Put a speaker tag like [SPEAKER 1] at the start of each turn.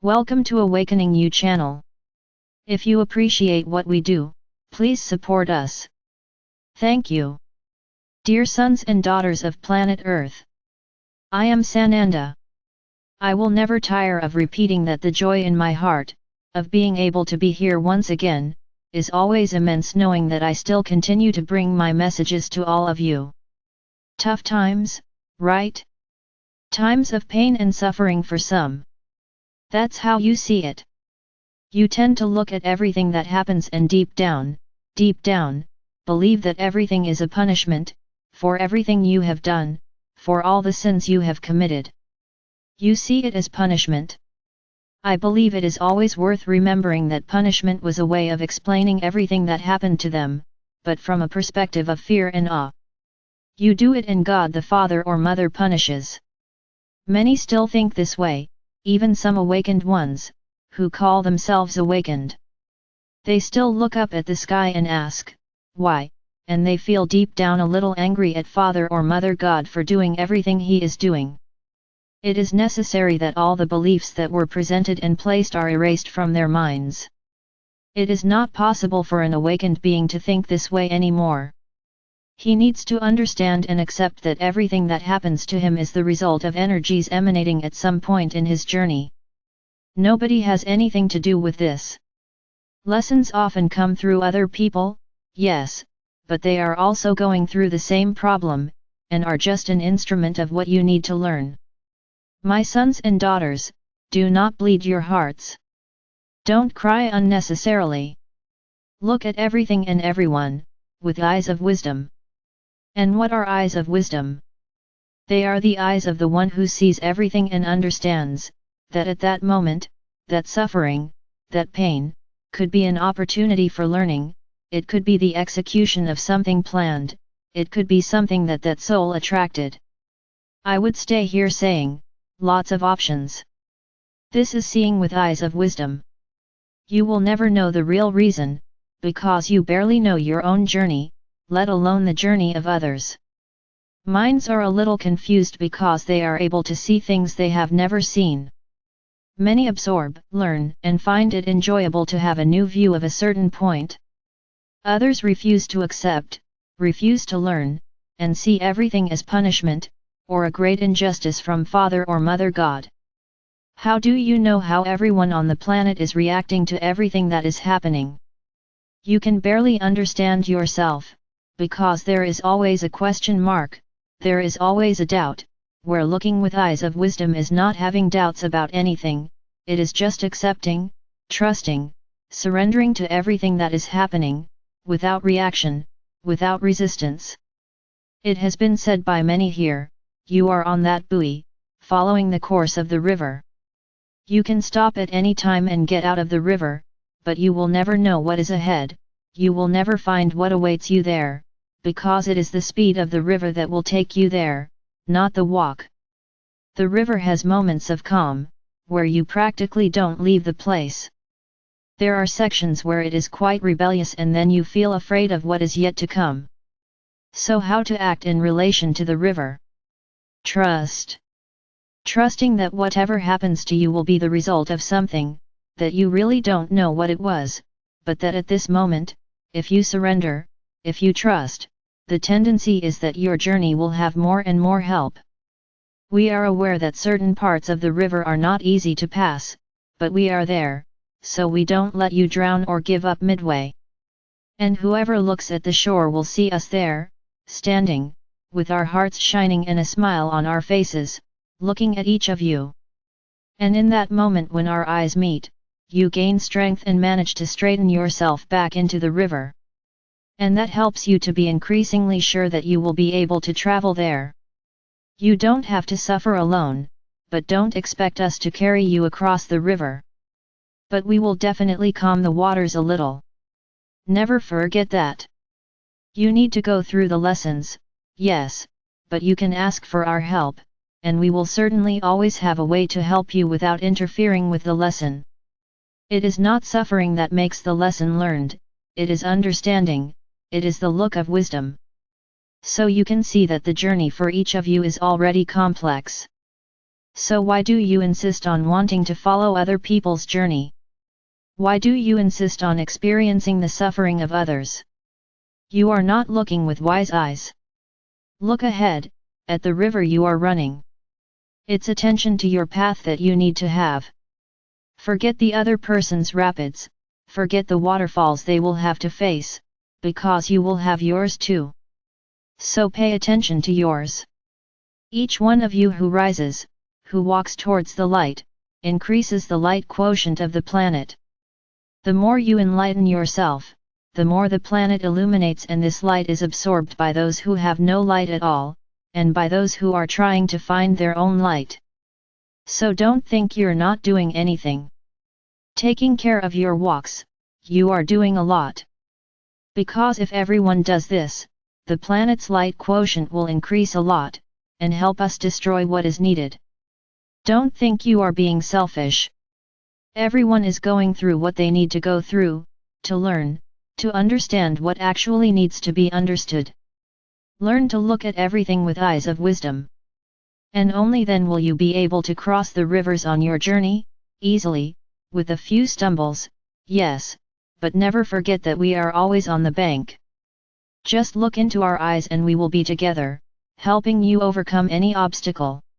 [SPEAKER 1] Welcome to Awakening You channel. If you appreciate what we do, please support us. Thank you. Dear sons and daughters of planet Earth, I am Sananda. I will never tire of repeating that the joy in my heart, of being able to be here once again, is always immense, knowing that I still continue to bring my messages to all of you. Tough times, right? Times of pain and suffering for some. That's how you see it. You tend to look at everything that happens and deep down, believe that everything is a punishment, for everything you have done, for all the sins you have committed. You see it as punishment. I believe it is always worth remembering that punishment was a way of explaining everything that happened to them, but from a perspective of fear and awe. You do it and God the Father or Mother punishes. Many still think this way, even some awakened ones, who call themselves awakened. They still look up at the sky and ask, why, and they feel deep down a little angry at Father or Mother God for doing everything He is doing. It is necessary that all the beliefs that were presented and placed are erased from their minds. It is not possible for an awakened being to think this way anymore. He needs to understand and accept that everything that happens to him is the result of energies emanating at some point in his journey. Nobody has anything to do with this. Lessons often come through other people, yes, but they are also going through the same problem, and are just an instrument of what you need to learn. My sons and daughters, do not bleed your hearts. Don't cry unnecessarily. Look at everything and everyone, with eyes of wisdom. And what are eyes of wisdom? They are the eyes of the one who sees everything and understands, that at that moment, that suffering, that pain, could be an opportunity for learning, it could be the execution of something planned, it could be something that soul attracted. I would stay here saying, lots of options. This is seeing with eyes of wisdom. You will never know the real reason, because you barely know your own journey, let alone the journey of others. Minds are a little confused because they are able to see things they have never seen. Many absorb, learn, and find it enjoyable to have a new view of a certain point. Others refuse to accept, refuse to learn, and see everything as punishment, or a great injustice from Father or Mother God. How do you know how everyone on the planet is reacting to everything that is happening? You can barely understand yourself, because there is always a question mark, there is always a doubt, where looking with eyes of wisdom is not having doubts about anything, it is just accepting, trusting, surrendering to everything that is happening, without reaction, without resistance. It has been said by many here, you are on that buoy, following the course of the river. You can stop at any time and get out of the river, but you will never know what is ahead, you will never find what awaits you there, because it is the speed of the river that will take you there, not the walk. The river has moments of calm, where you practically don't leave the place. There are sections where it is quite rebellious and then you feel afraid of what is yet to come. So how to act in relation to the river? Trust. Trusting that whatever happens to you will be the result of something, that you really don't know what it was, but that at this moment, if you surrender, if you trust, the tendency is that your journey will have more and more help. We are aware that certain parts of the river are not easy to pass, but we are there, so we don't let you drown or give up midway. And whoever looks at the shore will see us there, standing, with our hearts shining and a smile on our faces, looking at each of you. And in that moment when our eyes meet, you gain strength and manage to straighten yourself back into the river. And that helps you to be increasingly sure that you will be able to travel there. You don't have to suffer alone, but don't expect us to carry you across the river. But we will definitely calm the waters a little. Never forget that. You need to go through the lessons, yes, but you can ask for our help, and we will certainly always have a way to help you without interfering with the lesson. It is not suffering that makes the lesson learned, it is understanding. It is the look of wisdom. So you can see that the journey for each of you is already complex. So why do you insist on wanting to follow other people's journey? Why do you insist on experiencing the suffering of others? You are not looking with wise eyes. Look ahead, at the river you are running. It's attention to your path that you need to have. Forget the other person's rapids, forget the waterfalls they will have to face, because you will have yours too. So pay attention to yours. Each one of you who rises, who walks towards the light, increases the light quotient of the planet. The more you enlighten yourself, the more the planet illuminates, and this light is absorbed by those who have no light at all, and by those who are trying to find their own light. So don't think you're not doing anything. Taking care of your walks, you are doing a lot. Because if everyone does this, the planet's light quotient will increase a lot, and help us destroy what is needed. Don't think you are being selfish. Everyone is going through what they need to go through, to learn, to understand what actually needs to be understood. Learn to look at everything with eyes of wisdom. And only then will you be able to cross the rivers on your journey, easily, with a few stumbles, yes, but never forget that we are always on the bank. Just look into our eyes and we will be together, helping you overcome any obstacle.